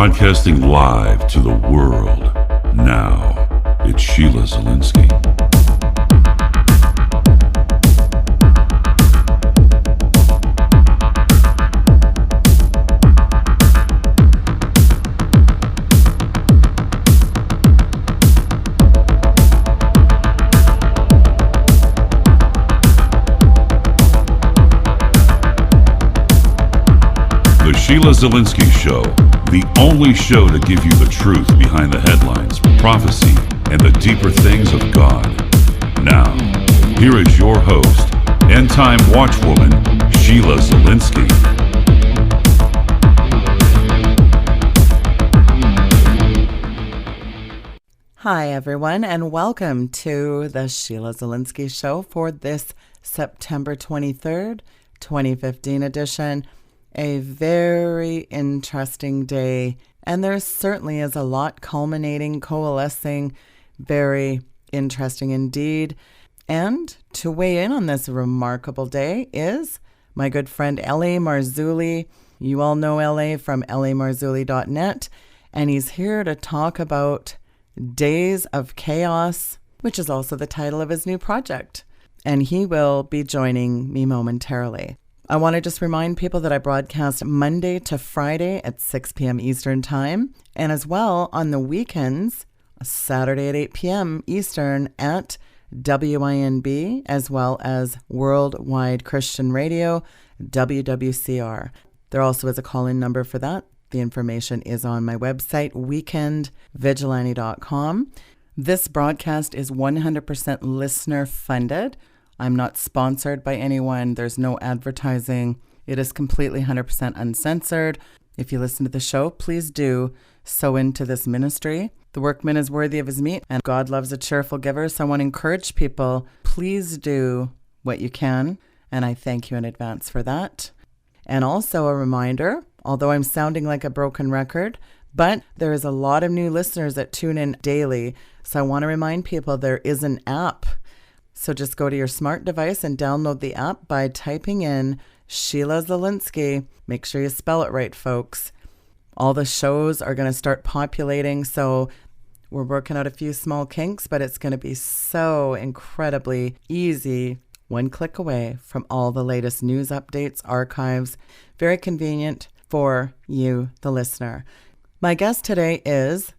Broadcasting live to the world. Now, it's Sheila Zielinski. The Sheila Zielinski Show, the only show to give you the truth behind the headlines, prophecy, and the deeper things of God. Now, here is your host, end-time watchwoman, Sheila Zielinski. Hi, everyone, and welcome to the Sheila Zielinski Show for this September 23rd, 2015 edition. A very interesting day, and there certainly is a lot culminating, coalescing, very interesting indeed. And to weigh in on this remarkable day is my good friend L.A. Marzulli. You all know L.A. from lamarzulli.net, and he's here to talk about Days of Chaos, which is also the title of his new project. And he will be joining me momentarily. I want to just remind people that I broadcast Monday to Friday at 6 p.m. Eastern Time, and as well on the weekends, Saturday at 8 p.m. Eastern at WINB, as well as Worldwide Christian Radio, WWCR. There also is a call-in number for that. The information is on my website, weekendvigilante.com. This broadcast is 100% listener funded. I'm not sponsored by anyone. There's no advertising. It is completely 100% uncensored. If you listen to the show, please do sow into this ministry. The workman is worthy of his meat, and God loves a cheerful giver. So I want to encourage people, please do what you can, and I thank you in advance for that. And also a reminder, although I'm sounding like a broken record, but there is a lot of new listeners that tune in daily. So I want to remind people there is an app. So just go to your smart device and download the app by typing in Sheila Zielinski. Make sure you spell it right, folks. All the shows are going to start populating, so we're working out a few small kinks, but it's going to be so incredibly easy, one click away from all the latest news updates, archives. Very convenient for you, the listener. My guest today is,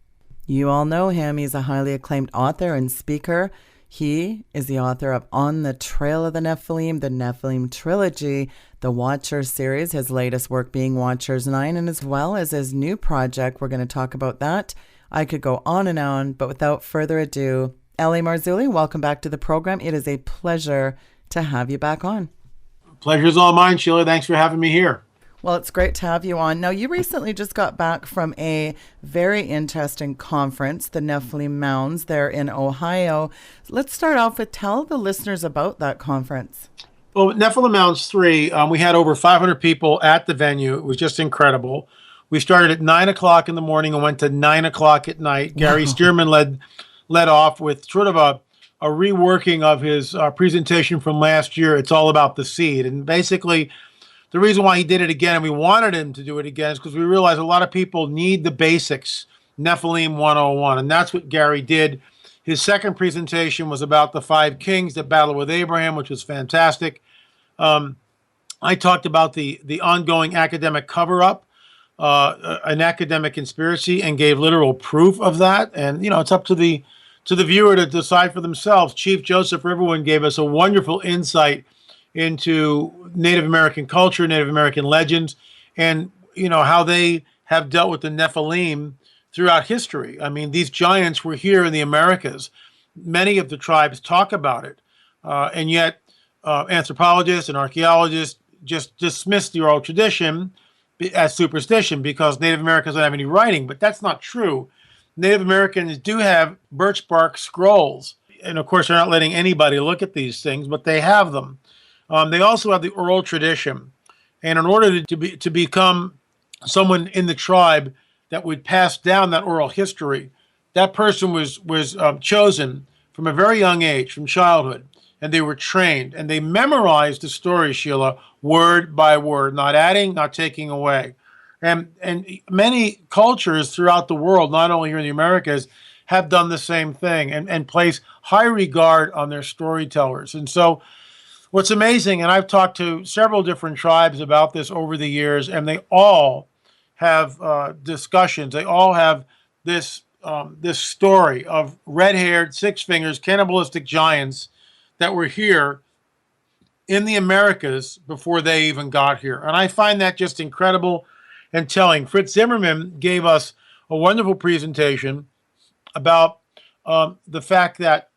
you all know him, he's a highly acclaimed author and speaker. He is the author of On the Trail of the Nephilim Trilogy, the Watchers series, his latest work being Watchers 9, and as well as his new project. We're going to talk about that. I could go on, but without further ado, L.A. Marzulli, welcome back to the program. It is a pleasure to have you back on. Pleasure's all mine, Sheila. Thanks for having me here. Well, it's great to have you on. Now, you recently just got back from a very interesting conference, the Nephilim Mounds, there in Ohio. Let's start off with, tell the listeners about that conference. Well, Nephilim Mounds 3, we had over 500 people at the venue. It was just incredible. We started at 9 o'clock in the morning and went to 9 o'clock at night. Gary Stearman led off with sort of a reworking of his presentation from last year. It's all about the seed. And basically, the reason why he did it again, and we wanted him to do it again, is because we realized a lot of people need the basics, Nephilim 101, and that's what Gary did. His second presentation was about the 5 kings that battled with Abraham, which was fantastic. I talked about the ongoing academic cover-up, an academic conspiracy, and gave literal proof of that. And, you know, it's up to the viewer to decide for themselves. Chief Joseph Riverwind gave us a wonderful insight into Native American culture, Native American legends, and, you know, how they have dealt with the Nephilim throughout history. I mean, these giants were here in the Americas. Many of the tribes talk about it, and yet anthropologists and archaeologists just dismiss the oral tradition as superstition because Native Americans don't have any writing, but that's not true. Native Americans do have birch bark scrolls, and of course they're not letting anybody look at these things, but they have them. They also have the oral tradition, and in order to become someone in the tribe that would pass down that oral history, that person was chosen from a very young age, from childhood, and they were trained, and they memorized the story, Sheila, word by word, not adding, not taking away. And many cultures throughout the world, not only here in the Americas, have done the same thing and place high regard on their storytellers. And so what's amazing, and I've talked to several different tribes about this over the years, and they all have discussions. They all have this story of red-haired, six-fingers, cannibalistic giants that were here in the Americas before they even got here. And I find that just incredible and telling. Fritz Zimmerman gave us a wonderful presentation about the fact that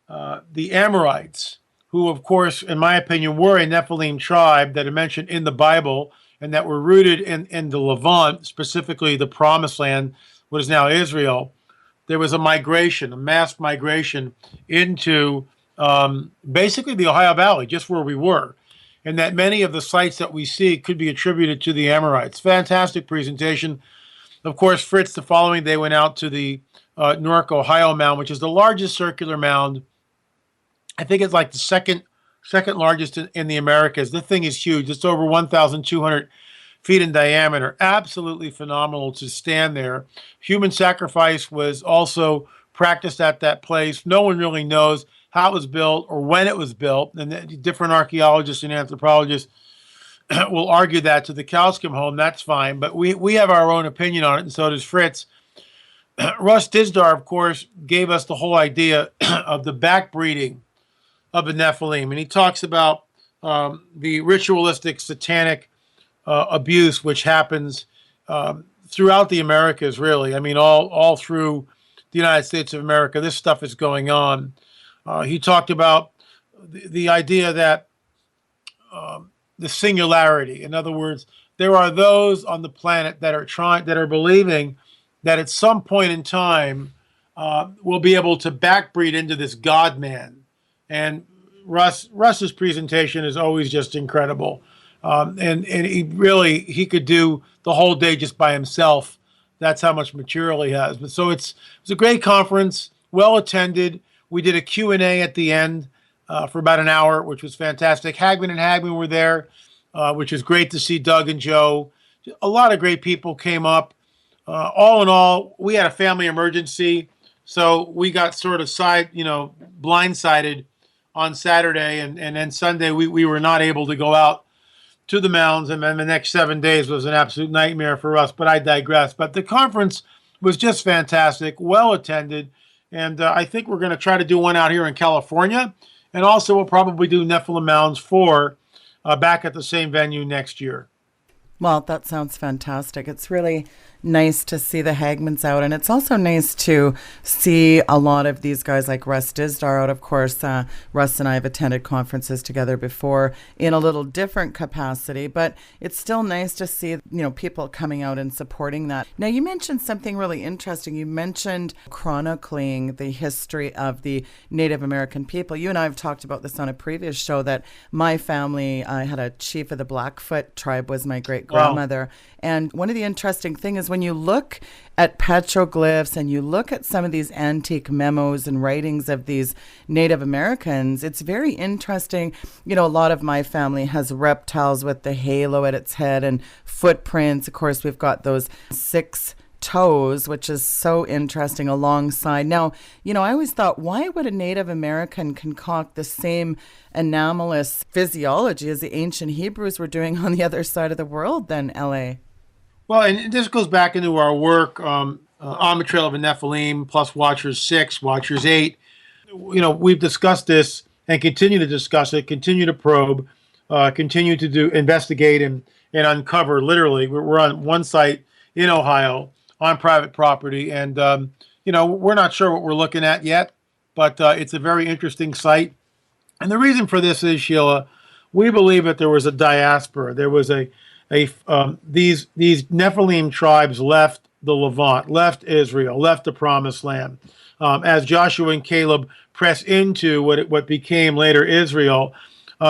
the Amorites, who, of course, in my opinion, were a Nephilim tribe that are mentioned in the Bible and that were rooted in the Levant, specifically the Promised Land, what is now Israel. There was a migration, a mass migration into basically the Ohio Valley, just where we were, and that many of the sites that we see could be attributed to the Amorites. Fantastic presentation. Of course, Fritz, the following day, went out to the Newark, Ohio mound, which is the largest circular mound. I think it's like the second largest in the Americas. The thing is huge. It's over 1,200 feet in diameter. Absolutely phenomenal to stand there. Human sacrifice was also practiced at that place. No one really knows how it was built or when it was built. And different archaeologists and anthropologists will argue that to the cows come home. That's fine. But we have our own opinion on it, and so does Fritz. Russ Dizdar, of course, gave us the whole idea of the backbreeding of the Nephilim. And he talks about the ritualistic satanic abuse which happens throughout the Americas, really. I mean, all through the United States of America, this stuff is going on. He talked about the idea that the singularity. In other words, there are those on the planet that are believing that at some point in time we'll be able to backbreed into this God-man. And Russ's presentation is always just incredible. And he could do the whole day just by himself. That's how much material he has. But so it's a great conference, well attended. We did a Q&A at the end for about an hour, which was fantastic. Hagman and Hagman were there, which was great to see. Doug and Joe. A lot of great people came up. All in all, we had a family emergency, so we got sort of blindsided on Saturday, and then Sunday we were not able to go out to the mounds, and then the next 7 days was an absolute nightmare for us, but I digress. But the conference was just fantastic, well attended, and I think we're going to try to do one out here in California, and also we'll probably do Nephilim Mounds 4 back at the same venue next year. Well, that sounds fantastic. It's really nice to see the Hagmans out, and it's also nice to see a lot of these guys like Russ Dizdar out. Of course, Russ and I have attended conferences together before in a little different capacity, but it's still nice to see, people coming out and supporting that. Now, you mentioned something really interesting. You mentioned chronicling the history of the Native American people. You and I have talked about this on a previous show, that my family, I had a chief of the Blackfoot tribe, was my great-grandmother. Wow. And one of the interesting things is when you look at petroglyphs and you look at some of these antique memos and writings of these Native Americans, it's very interesting. A lot of my family has reptiles with the halo at its head and footprints. Of course, we've got those 6 toes, which is so interesting alongside. Now, I always thought, why would a Native American concoct the same anomalous physiology as the ancient Hebrews were doing on the other side of the world then, L.A.? Well, and this goes back into our work on the Trail of the Nephilim, plus Watchers 6, Watchers 8. We've discussed this and continue to discuss it, continue to probe, continue to investigate and uncover. Literally, we're on one site in Ohio on private property, and we're not sure what we're looking at yet, but it's a very interesting site. And the reason for this is, Sheila, we believe that there was a diaspora. There was these Nephilim tribes left the Levant, left Israel, left the Promised Land. As Joshua and Caleb press into what became later Israel,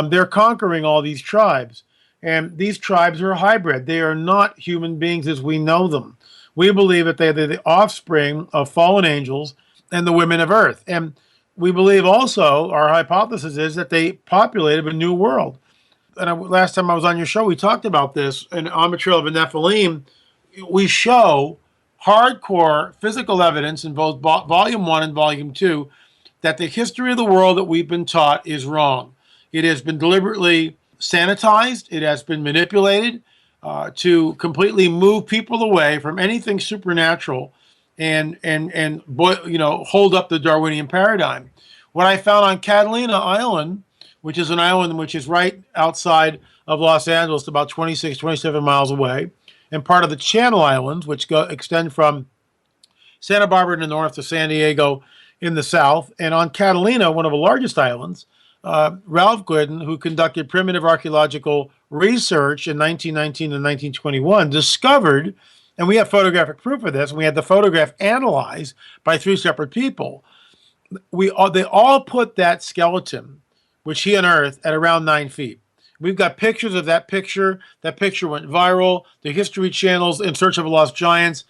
they're conquering all these tribes. And these tribes are hybrid. They are not human beings as we know them. We believe that they're the offspring of fallen angels and the women of earth. And we believe also, our hypothesis is that they populated a new world. and last time I was on your show, we talked about this. And on the Trail of the Nephilim, we show hardcore physical evidence in both Volume 1 and Volume 2 that the history of the world that we've been taught is wrong. It has been deliberately sanitized. It has been manipulated to completely move people away from anything supernatural and hold up the Darwinian paradigm. What I found on Catalina Island, which is an island which is right outside of Los Angeles, about 26, 27 miles away, and part of the Channel Islands, which extend from Santa Barbara in the north to San Diego in the south. And on Catalina, one of the largest islands, Ralph Gooden, who conducted primitive archaeological research in 1919 and 1921, discovered, and we have photographic proof of this, and we had the photograph analyzed by 3 separate people. They all put that skeleton, which he unearthed, at around 9 feet. We've got pictures of that picture. That picture went viral. The History Channel's In Search of the Lost Giants,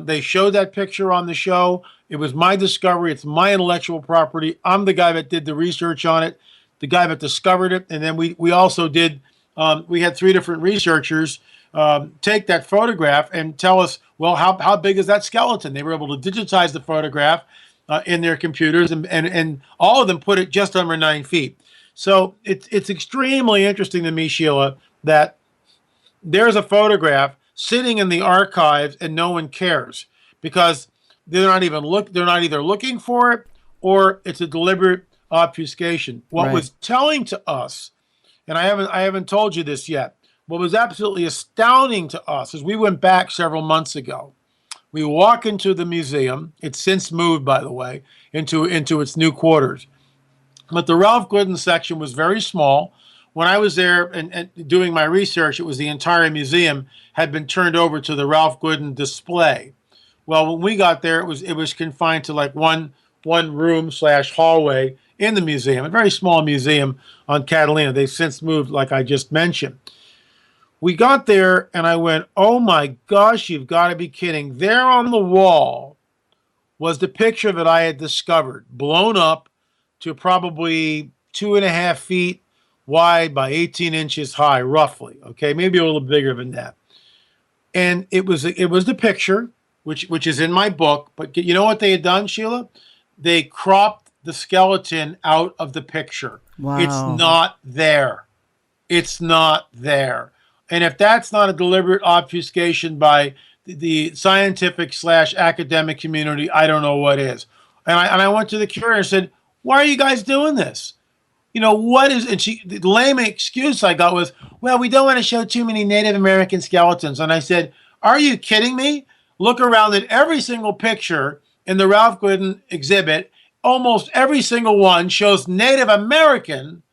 they showed that picture on the show. It was my discovery. It's my intellectual property. I'm the guy that did the research on it, the guy that discovered it. And then we also did, we had 3 different researchers take that photograph and tell us, well, how big is that skeleton? They were able to digitize the photograph in their computers, and all of them put it just under 9 feet. So it's extremely interesting to me, Sheila, that there's a photograph sitting in the archives and no one cares because they're not either looking for it or it's a deliberate obfuscation. What was telling to us, and I haven't told you this yet, what was absolutely astounding to us is we went back several months ago. We walk into the museum. It's since moved, by the way, into its new quarters. But the Ralph Gooden section was very small. When I was there and doing my research, it was the entire museum had been turned over to the Ralph Gooden display. Well, when we got there, it was confined to like one room / hallway in the museum, a very small museum on Catalina. They've since moved, like I just mentioned. We got there, and I went, oh my gosh, you've got to be kidding. There on the wall was the picture that I had discovered, blown up to probably 2.5 feet wide by 18 inches high, roughly. Okay, maybe a little bigger than that. And it was the picture, which is in my book. But you know what they had done, Sheila? They cropped the skeleton out of the picture. Wow. It's not there. It's not there. And if that's not a deliberate obfuscation by the scientific / academic community, I don't know what is. And I went to the curator and said, why are you guys doing this? You know, what is, and the lame excuse I got was, well, we don't want to show too many Native American skeletons. And I said, are you kidding me? Look around at every single picture in the Ralph Gooden exhibit. Almost every single one shows Native American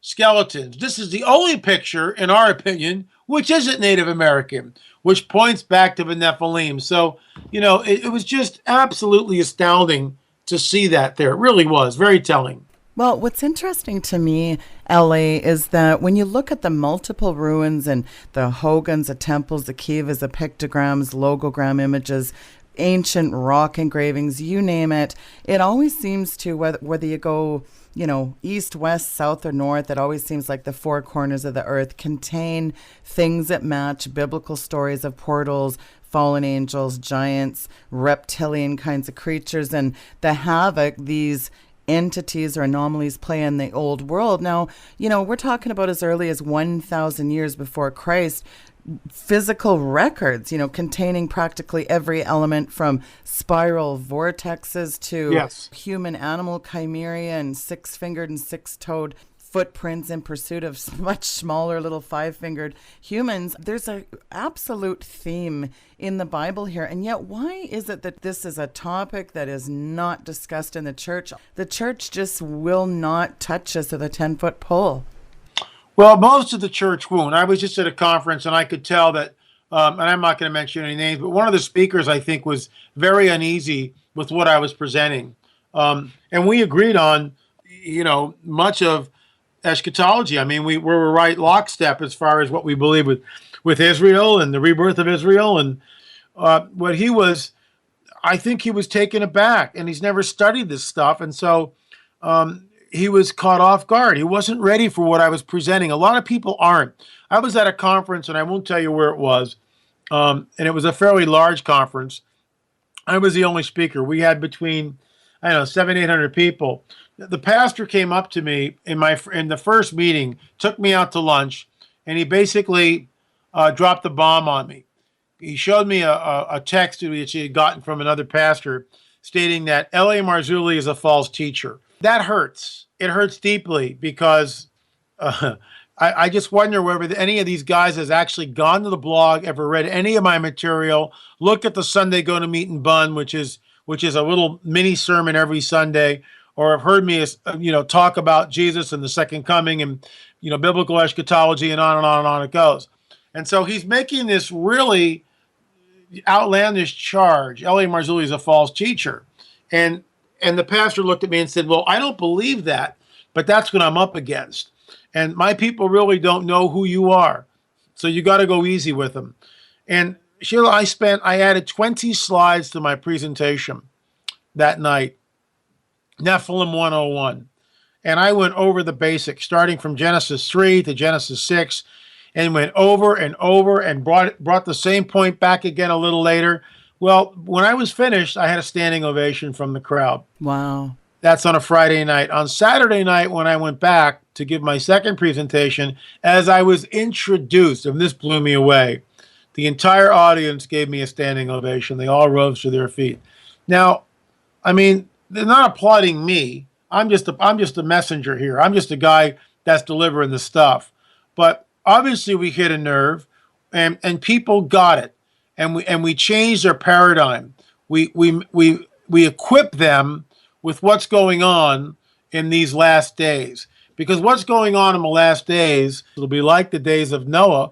skeletons. This is the only picture, in our opinion, which isn't Native American, which points back to the Nephilim. So, you know, it was just absolutely astounding to see that there. It really was very telling. Well, what's interesting to me, LA, is that when you look at the multiple ruins and the hogans, the temples, the kivas, the pictograms, logogram images, ancient rock engravings, you name it, it always seems to, whether you go, you know, east, west, south, or north, it always seems like the 4 corners of the earth contain things that match biblical stories of portals, fallen angels, giants, reptilian kinds of creatures, and the havoc these entities or anomalies play in the old world. Now, you know, we're talking about as early as 1,000 years before Christ, physical records, you know, containing practically every element from spiral vortexes to human animal chimera and 6-fingered and 6-toed footprints in pursuit of much smaller little 5-fingered humans. There's an absolute theme in the Bible here. And yet, why is it that this is a topic that is not discussed in the church? The church just will not touch us with a 10-foot pole. Well, most of the church won't. I was just at a conference, and I could tell that, and I'm not going to mention any names, but one of the speakers, I think, was very uneasy with what I was presenting. And we agreed on, you know, much of eschatology. I mean, we were right lockstep as far as what we believe with Israel and the rebirth of Israel. And what he was, I think he was taken aback, and he's never studied this stuff. And so he was caught off guard. He wasn't ready for what I was presenting. A lot of people aren't. I was at a conference, and I won't tell you where it was, and it was a fairly large conference. I was the only speaker. We had between, I don't know, 700, 800 people. The pastor came up to me in the first meeting, took me out to lunch, and he basically dropped the bomb on me. He showed me a text which he had gotten from another pastor stating that L.A. Marzulli is a false teacher. That hurts. It hurts deeply because I just wonder whether any of these guys has actually gone to the blog, ever read any of my material, looked at the Sunday Go to Meat and Bun, which is a little mini sermon every Sunday, or have heard me, talk about Jesus and the second coming and, biblical eschatology and on and on and on it goes. And so he's making this really outlandish charge. L.A. Marzulli is a false teacher. And the pastor looked at me and said, well, I don't believe that, but that's what I'm up against. And my people really don't know who you are. So you got to go easy with them. And Sheila, I added 20 slides to my presentation that night, Nephilim 101. And I went over the basics, starting from Genesis 3 to Genesis 6, and went over and over and brought the same point back again a little later. Well, when I was finished, I had a standing ovation from the crowd. Wow. That's on a Friday night. On Saturday night, when I went back to give my second presentation, as I was introduced, and this blew me away, the entire audience gave me a standing ovation. They all rose to their feet. Now, I mean, they're not applauding me. I'm just a messenger here. I'm just a guy that's delivering the stuff. But obviously, we hit a nerve, and people got it, and we changed their paradigm. We equip them with what's going on in these last days, because what's going on in the last days, it'll be like the days of Noah.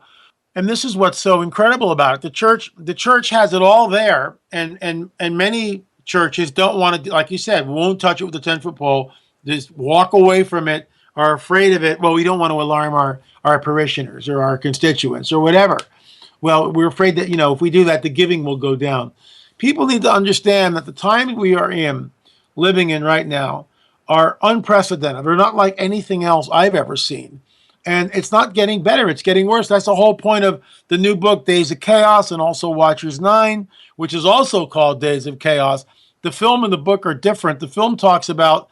And this is what's so incredible about it. The church has it all there, and many churches don't want to, like you said, won't touch it with a 10-foot pole, just walk away from it, are afraid of it. Well, we don't want to alarm our parishioners or our constituents or whatever. Well, we're afraid that, if we do that, the giving will go down. People need to understand that the time we are living in right now, are unprecedented. They're not like anything else I've ever seen. And it's not getting better. It's getting worse. That's the whole point of the new book, Days of Chaos, and also Watchers 9, which is also called Days of Chaos. The film and the book are different. The film talks about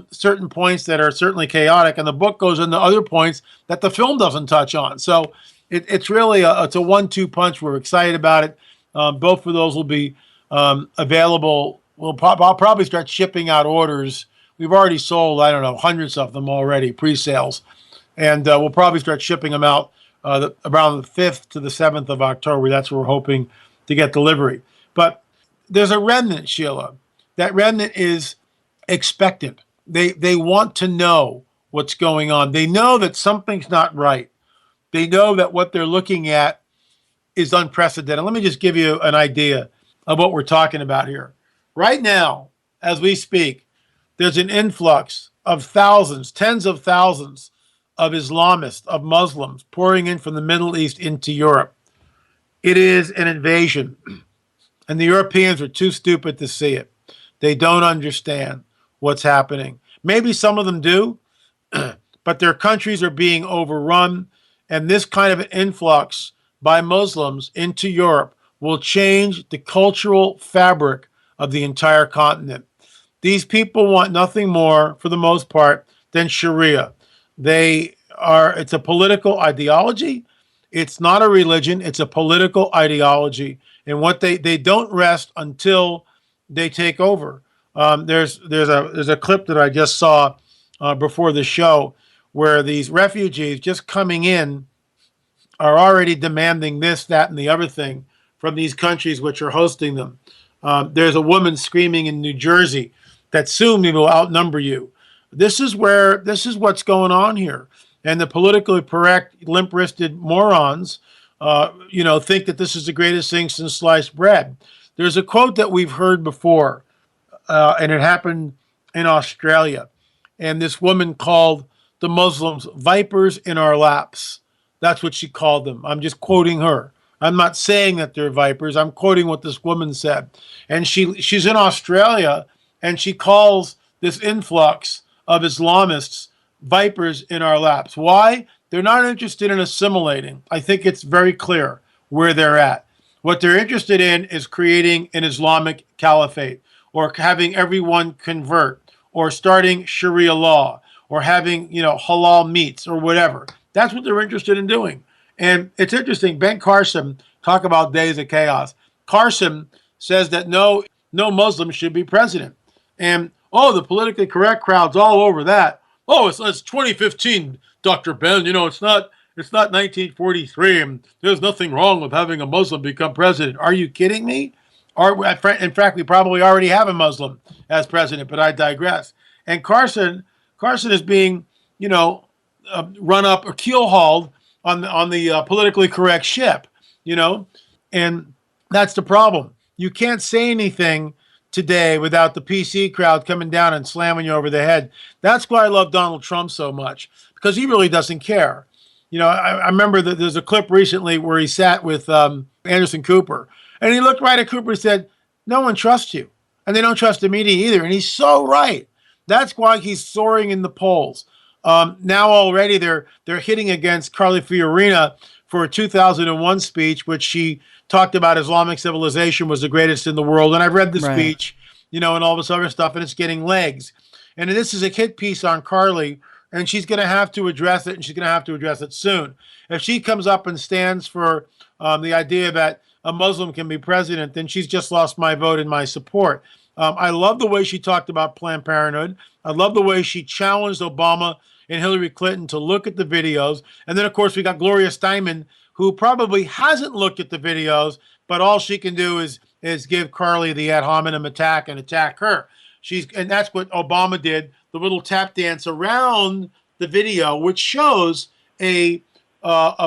certain points that are certainly chaotic, and the book goes into other points that the film doesn't touch on. So it's really it's a 1-2 punch. We're excited about it. Both of those will be available. I'll probably start shipping out orders. We've already sold, I don't know, hundreds of them already, pre-sales. And we'll probably start shipping them out around the 5th to the 7th of October. That's where we're hoping to get delivery. But there's a remnant, Sheila. That remnant is expectant. They want to know what's going on. They know that something's not right. They know that what they're looking at is unprecedented. Let me just give you an idea of what we're talking about here. Right now, as we speak, there's an influx of thousands, tens of thousands of Islamists, of Muslims pouring in from the Middle East into Europe. It is an invasion, and the Europeans are too stupid to see it. They don't understand what's happening. Maybe some of them do, but their countries are being overrun, and this kind of an influx by Muslims into Europe will change the cultural fabric of the entire continent. These people want nothing more, for the most part, than Sharia. It's a political ideology. It's not a religion. It's a political ideology. And what they don't rest until they take over. There's a clip that I just saw before the show where these refugees just coming in are already demanding this, that, and the other thing from these countries which are hosting them. There's a woman screaming in New Jersey that soon we will outnumber you. This is what's going on here. And the politically correct, limp-wristed morons, think that this is the greatest thing since sliced bread. There's a quote that we've heard before, and it happened in Australia. And this woman called the Muslims vipers in our laps. That's what she called them. I'm just quoting her. I'm not saying that they're vipers. I'm quoting what this woman said. And she's in Australia, and she calls this influx of Islamists, vipers in our laps. Why? They're not interested in assimilating. I think it's very clear where they're at. What they're interested in is creating an Islamic caliphate, or having everyone convert, or starting Sharia law, or having, halal meats or whatever. That's what they're interested in doing. And it's interesting. Ben Carson, talk about days of chaos. Carson says that no Muslim should be president. And, the politically correct crowd's all over that. It's 2015, Dr. Ben. It's not 1943, and there's nothing wrong with having a Muslim become president. Are you kidding me? In fact, we probably already have a Muslim as president, but I digress. And Carson is being, run up or keel-hauled on the politically correct ship, and that's the problem. You can't say anything today without the PC crowd coming down and slamming you over the head. That's why I love Donald Trump so much, because he really doesn't care. I remember that there's a clip recently where he sat with Anderson Cooper, and he looked right at Cooper and said, "No one trusts you, and they don't trust the media either." And he's so right. That's why he's soaring in the polls. Now already they're hitting against Carly Fiorina for a 2001 speech, which she talked about Islamic civilization was the greatest in the world. And I've read the speech, and all this other stuff, and it's getting legs. And this is a hit piece on Carly, and she's going to have to address it, and she's going to have to address it soon. If she comes up and stands for the idea that a Muslim can be president, then she's just lost my vote and my support. I love the way she talked about Planned Parenthood. I love the way she challenged Obama and Hillary Clinton to look at the videos. And then, of course, we got Gloria Steinem, who probably hasn't looked at the videos, but all she can do is give Carly the ad hominem attack and attack her. And that's what Obama did, the little tap dance around the video, which shows a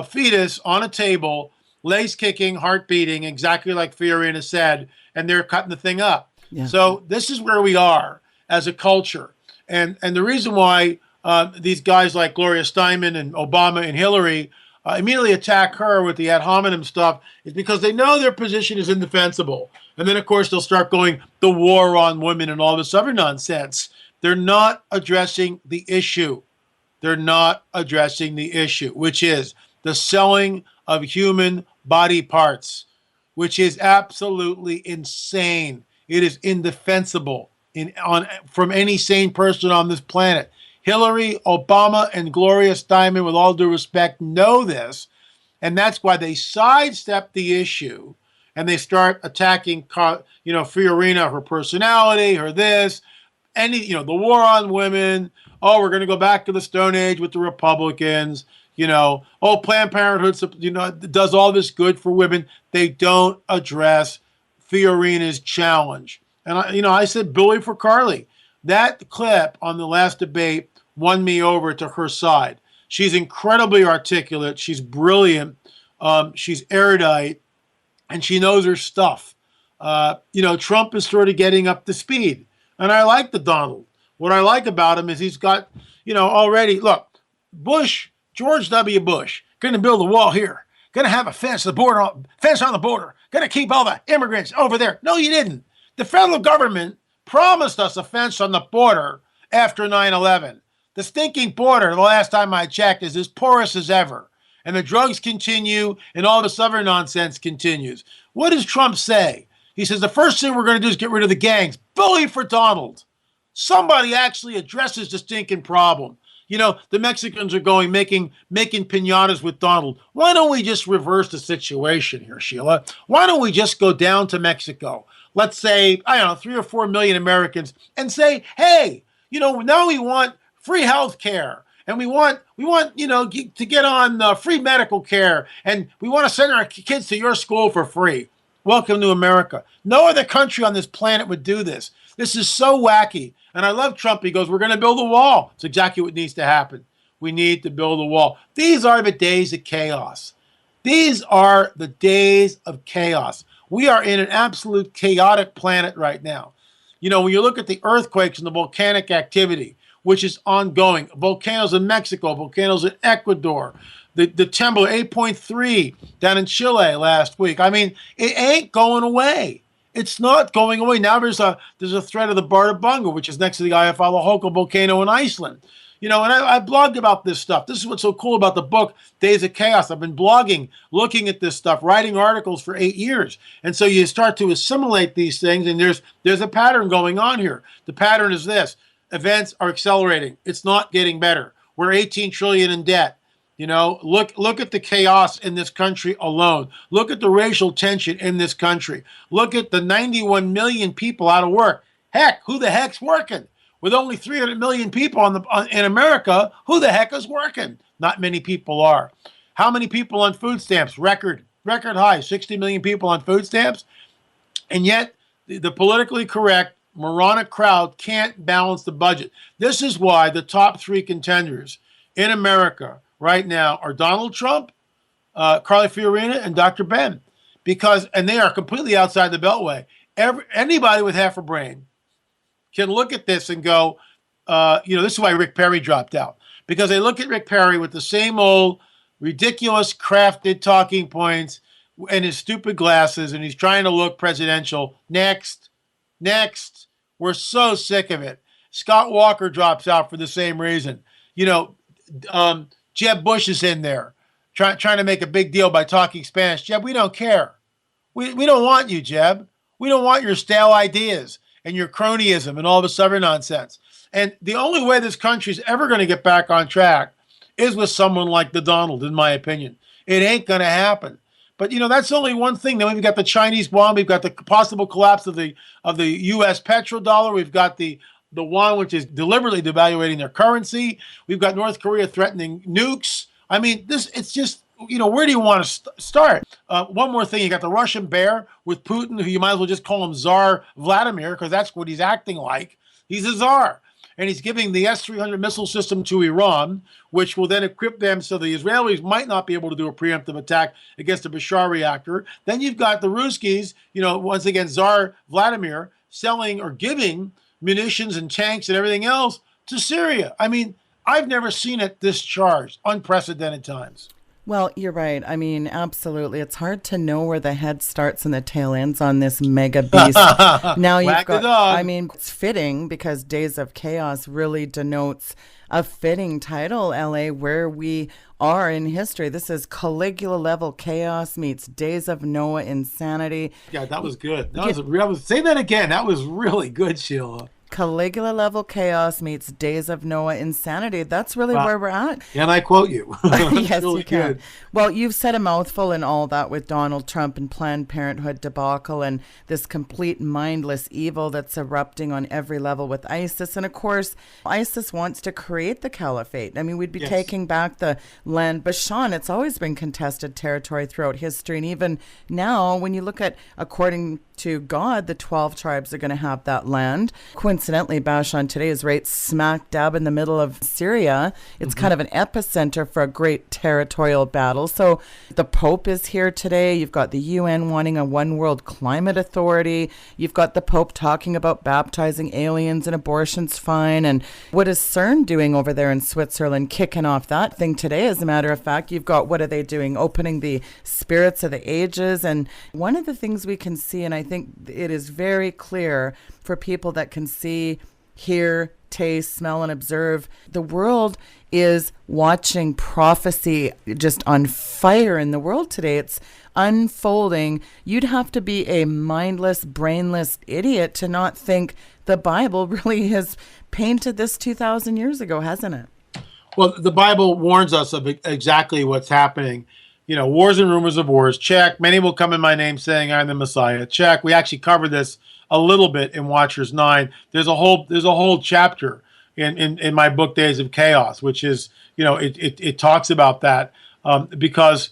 fetus on a table, legs kicking, heart beating, exactly like Fiorina said, and they're cutting the thing up. Yeah. So this is where we are as a culture. And the reason why these guys like Gloria Steinem and Obama and Hillary immediately attack her with the ad hominem stuff is because they know their position is indefensible. And then, of course, they'll start going the war on women and all this other nonsense. They're not addressing the issue. They're not addressing the issue, which is the selling of human body parts, which is absolutely insane. It is indefensible from any sane person on this planet. Hillary, Obama, and Gloria Steinem, with all due respect, know this, and that's why they sidestep the issue and they start attacking, Fiorina, her personality, her this, the war on women. Oh, we're going to go back to the Stone Age with the Republicans. Planned Parenthood, does all this good for women. They don't address Fiorina's challenge. And I said bully for Carly. That clip on the last debate won me over to her side. She's incredibly articulate. She's brilliant. She's erudite, and she knows her stuff. Trump is sort of getting up to speed, and I like the Donald. What I like about him is he's got, already, look, George W. Bush, going to build a wall here, going to have a fence on the border, going to keep all the immigrants over there. No, you didn't. The federal government promised us a fence on the border after 9/11. The stinking border, the last time I checked, is as porous as ever. And the drugs continue, and all this other nonsense continues. What does Trump say? He says, the first thing we're going to do is get rid of the gangs. Bully for Donald. Somebody actually addresses the stinking problem. The Mexicans are making piñatas with Donald. Why don't we just reverse the situation here, Sheila? Why don't we just go down to Mexico? Let's say, 3 or 4 million Americans, and say, hey, now we want free health care, and we want to get on free medical care, and we want to send our kids to your school for free. Welcome to America. No other country on this planet would do this. This is so wacky. And I love Trump. He goes, we're going to build a wall. It's exactly what needs to happen. We need to build a wall. These are the days of chaos. These are the days of chaos. We are in an absolute chaotic planet right now. When you look at the earthquakes and the volcanic activity, which is ongoing, volcanoes in Mexico, volcanoes in Ecuador, the temblor 8.3 down in Chile last week. It ain't going away. It's not going away. Now there's a threat of the Bartabunga, which is next to the Eyjafjallajökull volcano in Iceland. And I blogged about this stuff. This is what's so cool about the book, Days of Chaos. I've been blogging, looking at this stuff, writing articles for 8 years. And so you start to assimilate these things, and there's a pattern going on here. The pattern is this. Events are accelerating. It's not getting better. We're 18 trillion in debt. Look at the chaos in this country alone. Look at the racial tension in this country. Look at the 91 million people out of work. Heck, who the heck's working? With only 300 million people in America, who the heck is working? Not many people are. How many people on food stamps? Record high, 60 million people on food stamps. And yet, the politically correct, moronic crowd can't balance the budget. This is why the top 3 contenders in America right now are Donald Trump, Carly Fiorina, and Dr. Ben. And they are completely outside the beltway. Anybody with half a brain can look at this and go, this is why Rick Perry dropped out. Because they look at Rick Perry with the same old ridiculous crafted talking points and his stupid glasses, and he's trying to look presidential. Next. We're so sick of it. Scott Walker drops out for the same reason. Jeb Bush is in there trying to make a big deal by talking Spanish. Jeb, we don't care. We don't want you, Jeb. We don't want your stale ideas and your cronyism and all this other nonsense. And the only way this country is ever going to get back on track is with someone like the Donald, in my opinion. It ain't going to happen. But, that's only one thing. Then we've got the Chinese bomb. We've got the possible collapse of the U.S. petrodollar. We've got the yuan, which is deliberately devaluating their currency. We've got North Korea threatening nukes. I mean, it's just, where do you want to start? One more thing. You got the Russian bear with Putin, who you might as well just call him Tsar Vladimir, because that's what he's acting like. He's a czar. And he's giving the S-300 missile system to Iran, which will then equip them so the Israelis might not be able to do a preemptive attack against the Bashar reactor. Then you've got the Ruskies, once again, Tsar Vladimir, selling or giving munitions and tanks and everything else to Syria. I mean, I've never seen it discharged. Unprecedented times. Well, you're right. I mean, absolutely. It's hard to know where the head starts and the tail ends on this mega beast. Now you've got, I mean, it's fitting because Days of Chaos really denotes a fitting title, LA, where we are in history. This is Caligula level chaos meets Days of Noah insanity. Yeah, that was good. Say that again. That was really good, Sheila. Caligula level chaos meets Days of Noah insanity. That's really where we're at. And I quote you. Yes, really you can. Good. Well, you've said a mouthful and all that with Donald Trump and Planned Parenthood debacle and this complete mindless evil that's erupting on every level with ISIS. And of course, ISIS wants to create the caliphate. I mean, we'd be taking back the land. Bashan, it's always been contested territory throughout history. And even now, when you look at, according to God, the 12 tribes are going to have that land. Coincidentally, Bashan today is right smack dab in the middle of Syria. It's kind of an epicenter for a great territorial battle. So the Pope is here today. You've got the UN wanting a one world climate authority. You've got the Pope talking about baptizing aliens and abortion's fine. And what is CERN doing over there in Switzerland, kicking off that thing today? As a matter of fact, you've got, what are they doing? Opening the spirits of the ages. And one of the things we can see, and I think it is very clear for people that can see, hear, taste, smell, and observe, the world is watching prophecy just on fire in the world today. It's unfolding. You'd have to be a mindless, brainless idiot to not think the Bible really has painted this 2,000 years ago, hasn't it? Well, the Bible warns us of exactly what's happening. Wars and rumors of wars, check. Many will come in my name saying I'm the Messiah, check. We actually covered this a little bit in Watchers 9. There's a whole chapter in my book Days of Chaos, which is, it talks about that because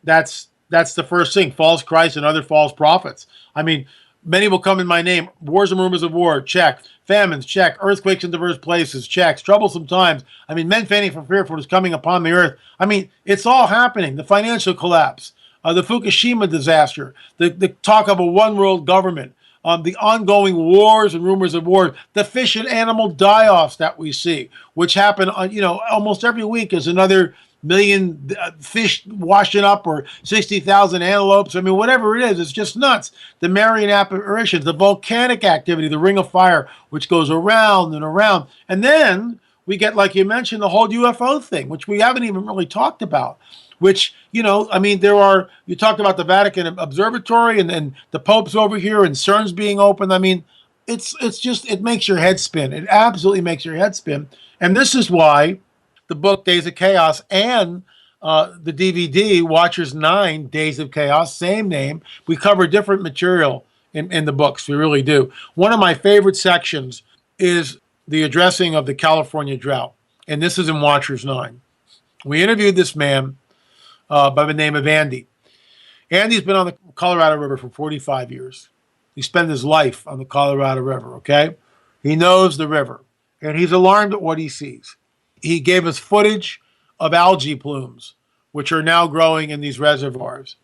that's the first thing, false Christ and other false prophets. I mean, many will come in my name, wars and rumors of war, check. Famines, check. Earthquakes in diverse places, checks. Troublesome times. I mean, men fainting for fear for what is coming upon the earth. I mean, it's all happening. The financial collapse, the Fukushima disaster, the talk of a one world government, the ongoing wars and rumors of war, the fish and animal die-offs that we see, which happen, almost every week is another million fish washing up or 60,000 antelopes. I mean, whatever it is, it's just nuts. The Marian apparitions, the volcanic activity, the ring of fire, which goes around and around. And then we get, like you mentioned, the whole UFO thing, which we haven't even really talked about, which, you talked about the Vatican Observatory and the Pope's over here and CERN's being open. I mean, it's just, it makes your head spin. It absolutely makes your head spin. And this is why the book Days of Chaos and the DVD Watchers 9 Days of Chaos, same name. We cover different material in the books. We really do. One of my favorite sections is the addressing of the California drought. And this is in Watchers 9. We interviewed this man by the name of Andy. Andy's been on the Colorado River for 45 years. He spent his life on the Colorado River, okay? He knows the river, and he's alarmed at what he sees. He gave us footage of algae plumes, which are now growing in these reservoirs.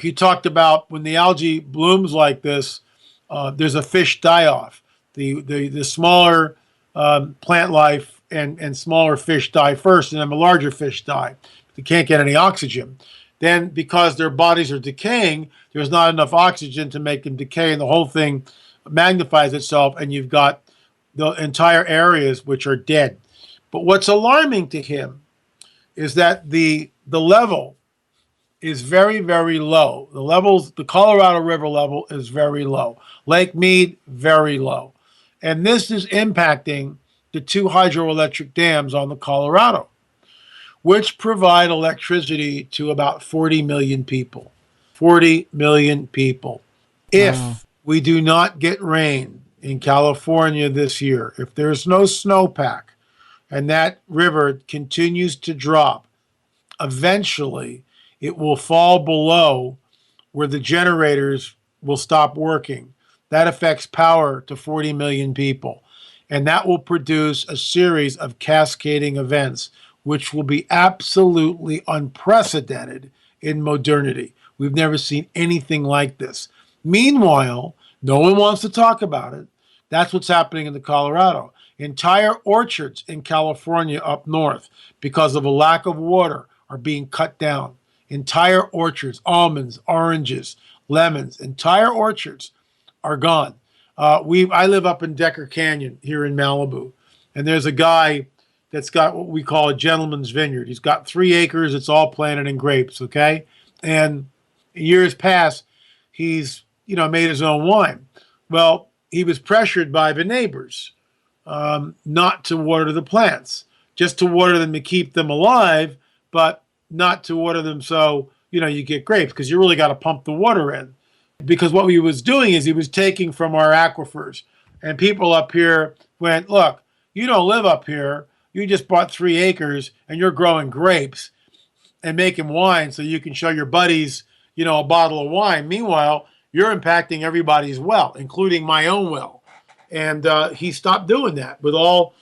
He talked about when the algae blooms like this, there's a fish die-off. The smaller plant life and smaller fish die first, and then the larger fish die. They can't get any oxygen. Then, because their bodies are decaying, there's not enough oxygen to make them decay, and the whole thing magnifies itself, and you've got the entire areas which are dead. But what's alarming to him is that the level is very, very low. The Colorado River level is very low. Lake Mead, very low. And this is impacting the 2 hydroelectric dams on the Colorado, which provide electricity to about 40 million people. 40 million people. If we do not get rain in California this year, if there's no snowpack, and that river continues to drop, eventually it will fall below where the generators will stop working. That affects power to 40 million people. And that will produce a series of cascading events, which will be absolutely unprecedented in modernity. We've never seen anything like this. Meanwhile, no one wants to talk about it. That's what's happening in the Colorado. Entire orchards in California up north, because of a lack of water, are being cut down. Entire orchards, almonds, oranges, lemons, entire orchards are gone. I live up in Decker Canyon here in Malibu, and there's a guy that's got what we call a gentleman's vineyard. He's got 3 acres. It's all planted in grapes, okay? And in years past, he's, made his own wine. Well, he was pressured by the neighbors not to water the plants, just to water them to keep them alive, but not to water them so, you get grapes, because you really got to pump the water in. Because what he was doing is he was taking from our aquifers. And people up here went, look, you don't live up here. You just bought 3 acres and you're growing grapes and making wine so you can show your buddies, a bottle of wine. Meanwhile, you're impacting everybody's well, including my own well. And he stopped doing that with all,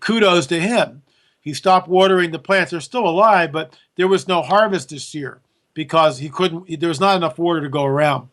kudos to him. He stopped watering the plants. They're still alive, but there was no harvest this year because there was not enough water to go around.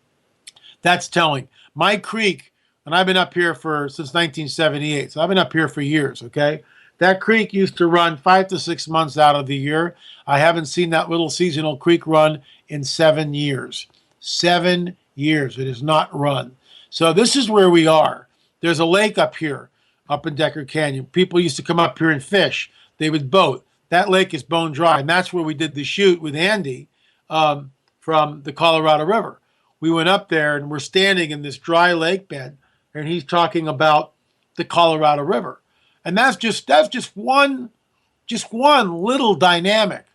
That's telling. My creek, and I've been up here since 1978, so I've been up here for years, okay? That creek used to run 5 to 6 months out of the year. I haven't seen that little seasonal creek run in 7 years. 7 years. It has not run. So this is where we are. There's a lake up here, up in Decker Canyon. People used to come up here and fish. They would boat. That lake is bone dry, and that's where we did the shoot with Andy from the Colorado River. We went up there, and we're standing in this dry lake bed, and he's talking about the Colorado River. And that's just one little dynamic,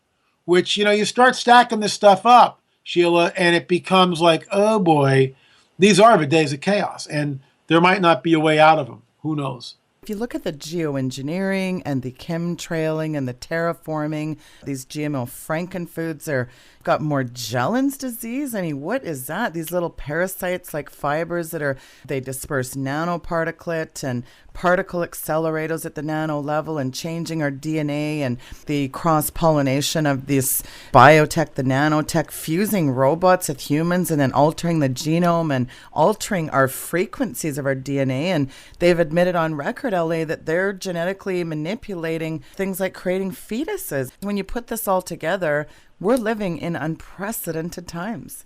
which, you start stacking this stuff up, Sheila, and it becomes like, oh boy, these are the days of chaos, and there might not be a way out of them. Who knows? If you look at the geoengineering and the chemtrailing and the terraforming, these GMO frankenfoods got Morgellons disease. I mean, what is that? These little parasites like fibers they disperse nanoparticulate and particle accelerators at the nano level and changing our DNA and the cross-pollination of this biotech, the nanotech, fusing robots with humans and then altering the genome and altering our frequencies of our DNA. And they've admitted on record, LA, that they're genetically manipulating things like creating fetuses. When you put this all together, we're living in unprecedented times.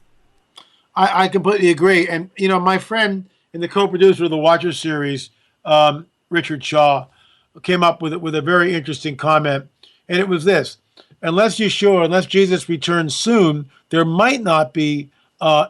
I completely agree. And, my friend and the co-producer of the Watcher series, Richard Shaw, came up with a very interesting comment. And it was this: unless Jesus returns soon, there might not be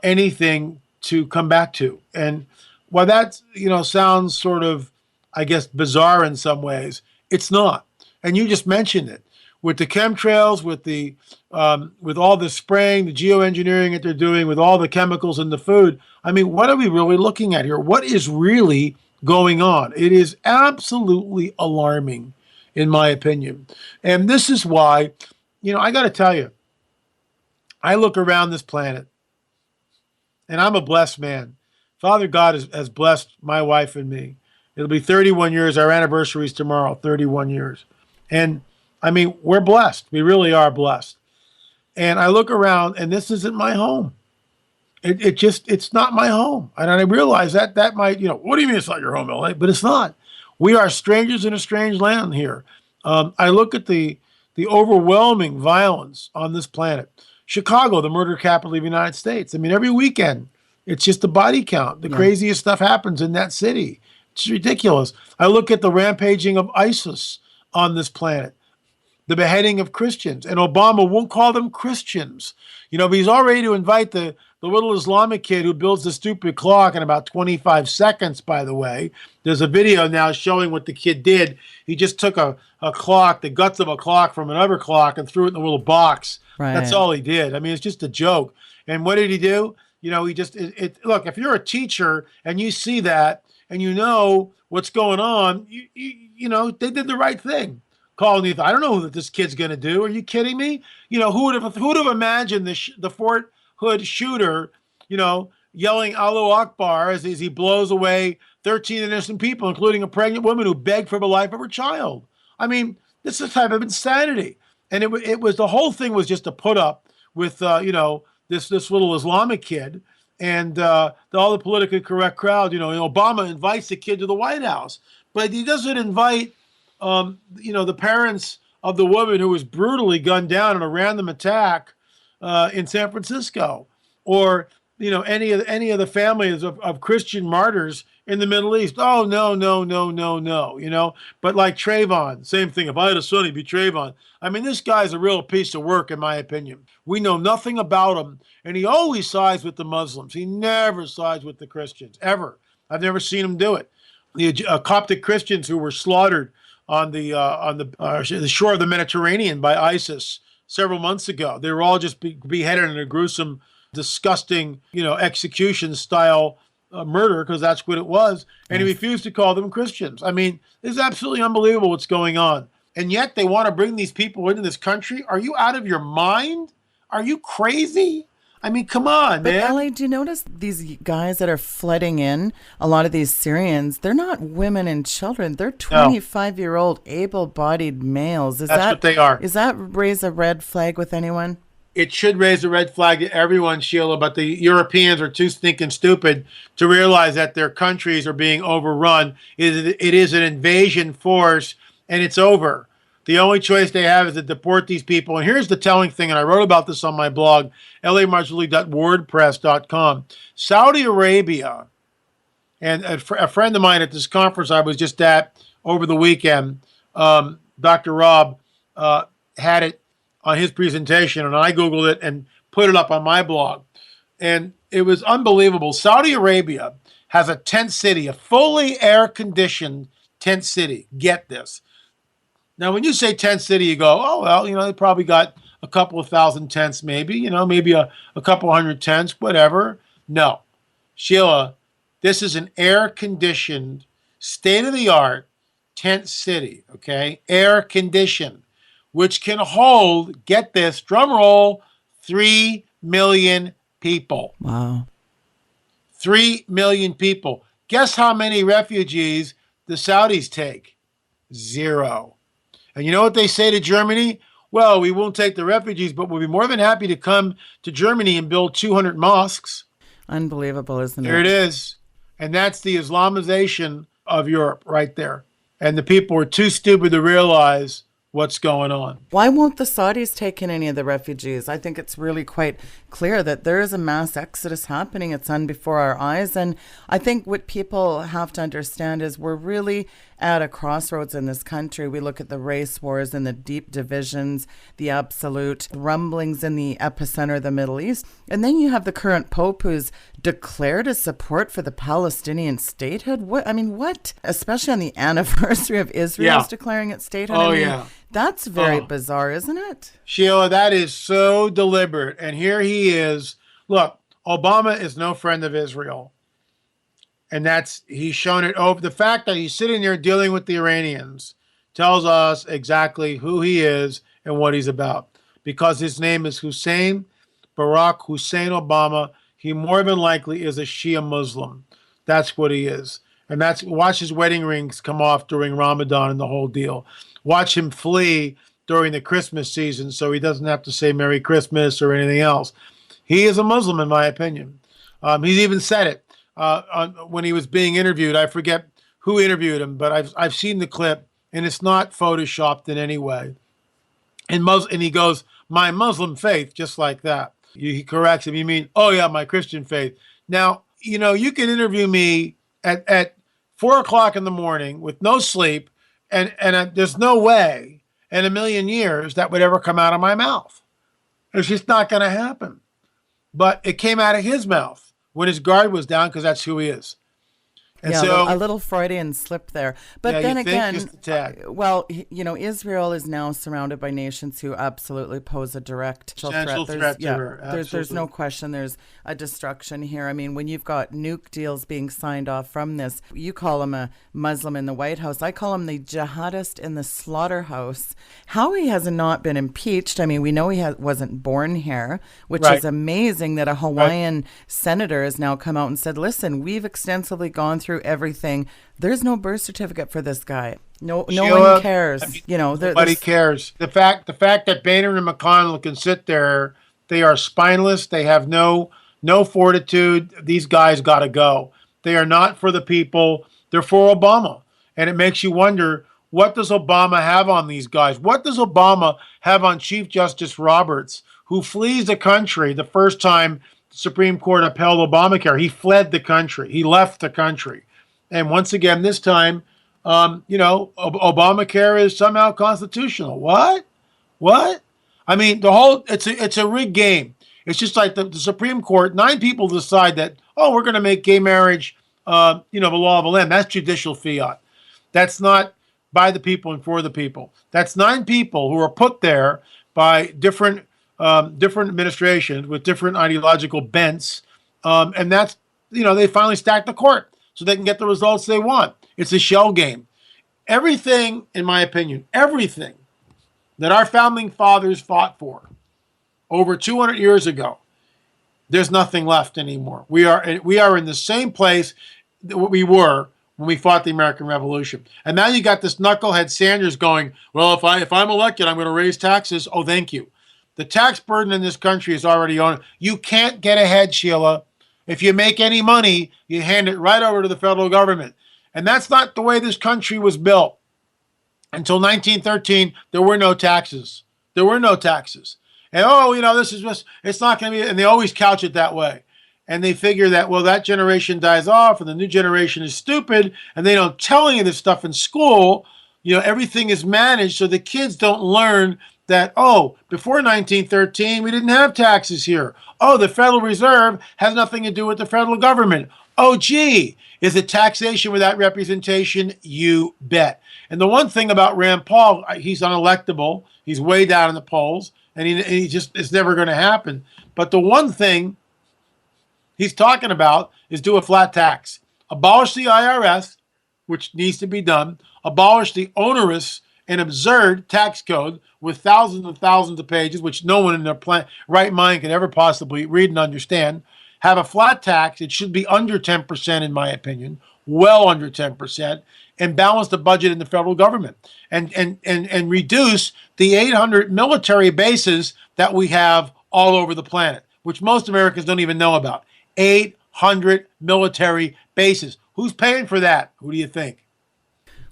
anything to come back to. And while that, sounds sort of, I guess, bizarre in some ways, it's not. And you just mentioned it. With the chemtrails, with all the spraying, the geoengineering that they're doing, with all the chemicals in the food, I mean, what are we really looking at here? What is really going on? It is absolutely alarming, in my opinion. And this is why, I got to tell you, I look around this planet, and I'm a blessed man. Father God has blessed my wife and me. It'll be 31 years. Our anniversary is tomorrow, 31 years. And I mean, we're blessed. We really are blessed. And I look around, and this isn't my home. It's not my home. And I realize that might, what do you mean it's not your home, LA? But it's not. We are strangers in a strange land here. I look at the overwhelming violence on this planet. Chicago, the murder capital of the United States. I mean, every weekend, it's just the body count. The craziest stuff happens in that city. It's ridiculous. I look at the rampaging of ISIS on this planet. The beheading of Christians, and Obama won't call them Christians. He's all ready to invite the little Islamic kid who builds the stupid clock in about 25 seconds, by the way. There's a video now showing what the kid did. He just took a clock, the guts of a clock from another clock, and threw it in a little box. Right. That's all he did. I mean, it's just a joke. And what did he do? He just, look, if you're a teacher and you see that and you know what's going on, they did the right thing. Calling you, I don't know what this kid's going to do. Are you kidding me? Who would have imagined the Fort Hood shooter, yelling Allahu Akbar as he blows away 13 innocent people, including a pregnant woman who begged for the life of her child. I mean, this is a type of insanity. And it was the whole thing was just to put up with, this little Islamic kid and all the politically correct crowd. Obama invites the kid to the White House, but he doesn't invite the parents of the woman who was brutally gunned down in a random attack in San Francisco, or any of the families of Christian martyrs in the Middle East. Oh no. But like Trayvon, same thing. If I had a son, he'd be Trayvon. I mean, this guy's a real piece of work, in my opinion. We know nothing about him, and he always sides with the Muslims. He never sides with the Christians, ever. I've never seen him do it. The Coptic Christians who were slaughtered on the shore of the Mediterranean by ISIS several months ago. They were all just beheaded in a gruesome, disgusting, execution style murder, because that's what it was. And he refused to call them Christians. I mean, it's absolutely unbelievable what's going on. And yet they want to bring these people into this country. Are you out of your mind? Are you crazy? I mean, come on, man. But LA, do you notice these guys that are flooding in, a lot of these Syrians, they're not women and children. They're 25-year-old able-bodied males. That's what they are. Does that raise a red flag with anyone? It should raise a red flag to everyone, Sheila, but the Europeans are too stinking stupid to realize that their countries are being overrun. It is an invasion force, and it's over. The only choice they have is to deport these people. And here's the telling thing, and I wrote about this on my blog, lamarzulli.wordpress.com. Saudi Arabia, and a friend of mine at this conference I was just at over the weekend, Dr. Rob, had it on his presentation, and I Googled it and put it up on my blog. And it was unbelievable. Saudi Arabia has a tent city, a fully air-conditioned tent city. Get this. Now, when you say tent city, you go, oh, well, they probably got a couple of thousand tents, maybe, maybe a couple hundred tents, whatever. No. Sheila, this is an air-conditioned, state-of-the-art tent city, okay? Air-conditioned, which can hold, get this, drum roll, 3 million people. Wow. 3 million people. Guess how many refugees the Saudis take? 0. And you know what they say to Germany? Well, we won't take the refugees, but we'll be more than happy to come to Germany and build 200 mosques. Unbelievable, isn't it? There it is. And that's the Islamization of Europe right there. And the people are too stupid to realize what's going on. Why won't the Saudis take in any of the refugees? I think it's really quite clear that there is a mass exodus happening. It's on before our eyes. And I think what people have to understand is we're really at a crossroads in this country. We look at the race wars and the deep divisions, the absolute rumblings in the epicenter of the Middle East. And then you have the current Pope who's declared his support for the Palestinian statehood. What? Especially on the anniversary of Israel's declaring its statehood. Oh, yeah. That's very bizarre, isn't it? Sheila, that is so deliberate. And here he is. Look, Obama is no friend of Israel. And he's shown it over. The fact that he's sitting there dealing with the Iranians tells us exactly who he is and what he's about. Because his name is Barack Hussein Obama. He more than likely is a Shia Muslim. That's what he is. And watch his wedding rings come off during Ramadan and the whole deal. Watch him flee during the Christmas season so he doesn't have to say Merry Christmas or anything else. He is a Muslim, in my opinion. He's even said it when he was being interviewed. I forget who interviewed him, but I've seen the clip, and it's not photoshopped in any way. And he goes, my Muslim faith, just like that. He corrects him. You mean, oh, yeah, my Christian faith. Now, you can interview me at 4 o'clock in the morning with no sleep, and there's no way in a million years that would ever come out of my mouth. It's just not going to happen. But it came out of his mouth when his guard was down, because that's who he is. And so a little Freudian slip there. But then again, Israel is now surrounded by nations who absolutely pose a direct threat. There's no question there's a destruction here. I mean, when you've got nuke deals being signed off from this, you call him a Muslim in the White House. I call him the jihadist in the slaughterhouse. How he has not been impeached. I mean, we know he wasn't born here, which is amazing that a Hawaiian senator has now come out and said, listen, we've extensively gone through everything. There's no birth certificate for this guy. No one cares. Nobody cares. The fact that Boehner and McConnell can sit there, they are spineless. They have no fortitude. These guys got to go. They are not for the people. They're for Obama. And it makes you wonder, what does Obama have on these guys? What does Obama have on Chief Justice Roberts, who flees the country the first time the Supreme Court upheld Obamacare? He fled the country. He left the country. And once again, this time, Obamacare is somehow constitutional. What? I mean, it's a rigged game. It's just like the Supreme Court, 9 people decide that, we're going to make gay marriage, the law of the land. That's judicial fiat. That's not by the people and for the people. That's 9 people who are put there by different administrations with different ideological bents. And that's, they finally stack the court so they can get the results they want. It's a shell game. Everything, in my opinion, everything that our founding fathers fought for over 200 years ago, there's nothing left anymore. We are in the same place that we were when we fought the American Revolution. And now you got this knucklehead Sanders going, well, if I'm elected, I'm going to raise taxes. Oh, thank you. The tax burden in this country is already on. You can't get ahead, Sheila. If you make any money, you hand it right over to the federal government. And that's not the way this country was built. Until 1913, there were no taxes. There were no taxes. And, this is just, it's not going to be, and they always couch it that way. And they figure that, that generation dies off and the new generation is stupid, and they don't tell any of this stuff in school. Everything is managed so the kids don't learn that, before 1913, we didn't have taxes here. The Federal Reserve has nothing to do with the federal government. Is it taxation without representation? You bet. And the one thing about Rand Paul, he's unelectable. He's way down in the polls, and he just, it's never going to happen. But the one thing he's talking about is do a flat tax. Abolish the IRS, which needs to be done. Abolish the onerous and absurd tax code with thousands and thousands of pages, which no one in their right mind can ever possibly read and understand. Have a flat tax. It should be under 10%, in my opinion. well under 10%, and balance the budget in the federal government, and reduce the 800 military bases that we have all over the planet, which most Americans don't even know about. 800 military bases. Who's paying for that? Who do you think?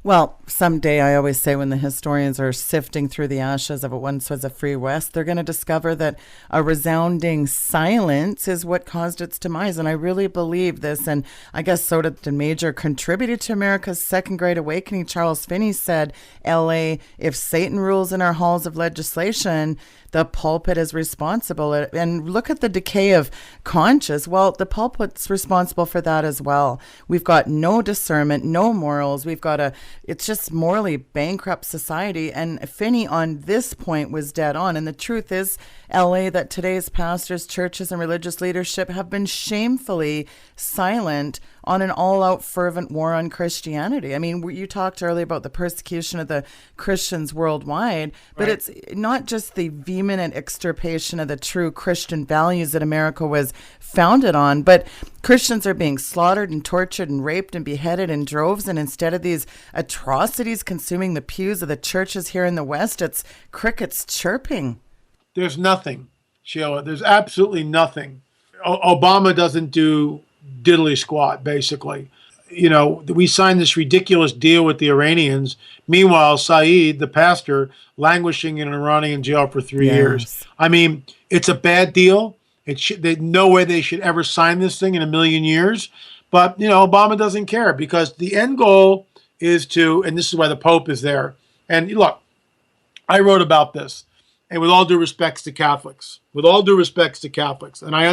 Well, someday, I always say, when the historians are sifting through the ashes of what once was a free West, they're going to discover that a resounding silence is what caused its demise. And I really believe this. And I guess so did the major contributor to America's Second Great Awakening, Charles Finney, said, LA, if Satan rules in our halls of legislation, the pulpit is responsible. And look at the decay of conscience. Well, the pulpit's responsible for that as well. We've got no discernment, no morals. We've got it's just morally bankrupt society. And Finney on this point was dead on. And the truth is, LA, that today's pastors, churches, and religious leadership have been shamefully silent on an all-out fervent war on Christianity. I mean, you talked earlier about the persecution of the Christians worldwide, but It's not just the vehement extirpation of the true Christian values that America was founded on, but Christians are being slaughtered and tortured and raped and beheaded in droves, and instead of these atrocities consuming the pews of the churches here in the West, it's crickets chirping. There's nothing, Sheila. There's absolutely nothing. Obama doesn't do diddly squat, basically. You know, we signed this ridiculous deal with the Iranians. Meanwhile, Saeed, the pastor, languishing in an Iranian jail for 3 years. I mean, it's a bad deal. There's no way they should ever sign this thing in a million years. But, you know, Obama doesn't care, because the end goal is to, and this is why the Pope is there. And look, I wrote about this, and with all due respects to Catholics, and I understand